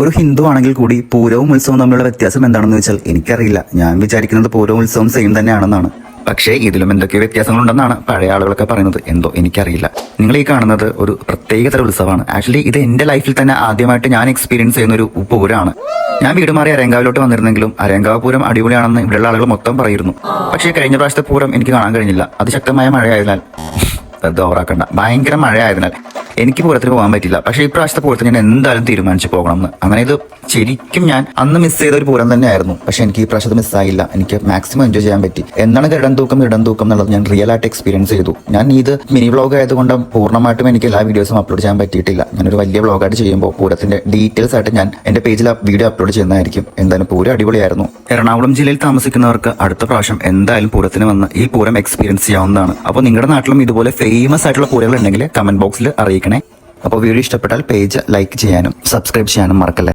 ഒരു ഹിന്ദു ആണെങ്കിൽ കൂടി പൂരവും ഉത്സവവും തമ്മിലുള്ള വ്യത്യാസം എന്താണെന്ന് വെച്ചാൽ എനിക്കറിയില്ല. ഞാൻ വിചാരിക്കുന്നത് പൂരവും ഉത്സവം സെയിം തന്നെയാണെന്നാണ്. പക്ഷേ ഇതിലും എന്തൊക്കെ വ്യത്യാസങ്ങളുണ്ടെന്നാണ് പഴയ ആളുകളൊക്കെ പറയുന്നത്. എന്തോ എനിക്കറിയില്ല. നിങ്ങൾ ഈ കാണുന്നത് ഒരു പ്രത്യേകതര ഉത്സവമാണ്. ആക്ച്വലി ഇത് എന്റെ ലൈഫിൽ തന്നെ ആദ്യമായിട്ട് ഞാൻ എക്സ്പീരിയൻസ് ചെയ്യുന്ന ഒരു പൂരമാണ്. ഞാൻ വീട് മാറി അരയങ്കാവിലോട്ട് വന്നിരുന്നെങ്കിലും അരയങ്കാവ് പൂരം അടിപൊളിയാണെന്ന് ഇവിടെയുള്ള ആളുകൾ മൊത്തം പറയുന്നു. പക്ഷേ കഴിഞ്ഞ പ്രാവശ്യത്തെ പൂരം എനിക്ക് കാണാൻ കഴിഞ്ഞില്ല. അതിശക്തമായ മഴയായതിനാൽ ഓവറാക്കണ്ട, ഭയങ്കര മഴയായതിനാൽ എനിക്ക് പൂരത്തിന് പോകാൻ പറ്റില്ല. പക്ഷേ ഇപ്രാവശ്യത്തെ പൂരത്തിന് ഞാൻ എന്തായാലും തീരുമാനിച്ചു പോകണം എന്ന്. അങ്ങനെ ഇത് ശരിക്കും ഞാൻ അന്ന് മിസ് ചെയ്ത ഒരു പൂരം തന്നെയായിരുന്നു. പക്ഷെ എനിക്ക് ഈ പ്രാവശ്യത്തെ മിസ്സായില്ല. എനിക്ക് മാക്സിമം എൻജോയ് ചെയ്യാൻ പറ്റി. എന്താണ് ഇടം തൂക്കം എന്നുള്ളത് ഞാൻ റിയൽ ആയിട്ട് എക്സ്പീരിയൻസ് ചെയ്തു. ഞാൻ ഇത് മിനി വ്ളോഗ് ആയതുകൊണ്ട് പൂർണ്ണമായിട്ടും എനിക്ക് എല്ലാ വീഡിയോസും അപ്ലോഡ് ചെയ്യാൻ പറ്റിയിട്ടില്ല. ഞാനൊരു വലിയ വ്ളോഗായിട്ട് ചെയ്യുമ്പോൾ പൂരത്തിന്റെ ഡീറ്റെയിൽസ് ആയിട്ട് ഞാൻ എന്റെ പേജിൽ വീഡിയോ അപ്ലോഡ് ചെയ്യുന്നതായിരിക്കും. എന്തായാലും പൂരം അടിപൊളിയായിരുന്നു. എറണാകുളം ജില്ലയിൽ താമസിക്കുന്നവർക്ക് അടുത്ത പ്രാവശ്യം എന്തായാലും പൂരത്തിന് വന്ന് ഈ പൂരം എക്സ്പീരിയൻസ് ചെയ്യാവുന്നതാണ്. അപ്പോൾ നിങ്ങളുടെ നാട്ടിലും ഇതുപോലെ ഫേമസ് ആയിട്ടുള്ള പൂരങ്ങൾ ഉണ്ടെങ്കിൽ കമന്റ് ബോക്സിൽ അറിയിക്കണേ. അപ്പോൾ വീഡിയോ ഇഷ്ടപ്പെട്ടാൽ പേജ് ലൈക്ക് ചെയ്യാനും സബ്സ്ക്രൈബ് ചെയ്യാനും മറക്കല്ലേ.